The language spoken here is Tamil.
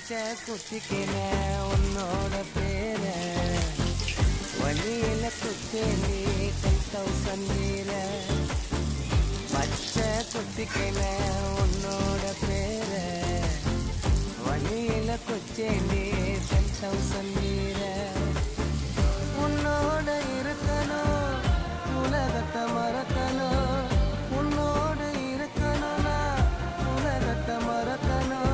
பச்சை குத்திக்கின உன்னோட பேர வழியில குத்தேனி 10,000 வீர பச்சை குத்திக்கின உன்னோட பேர வழியில குத்தேனி 10,000 வீர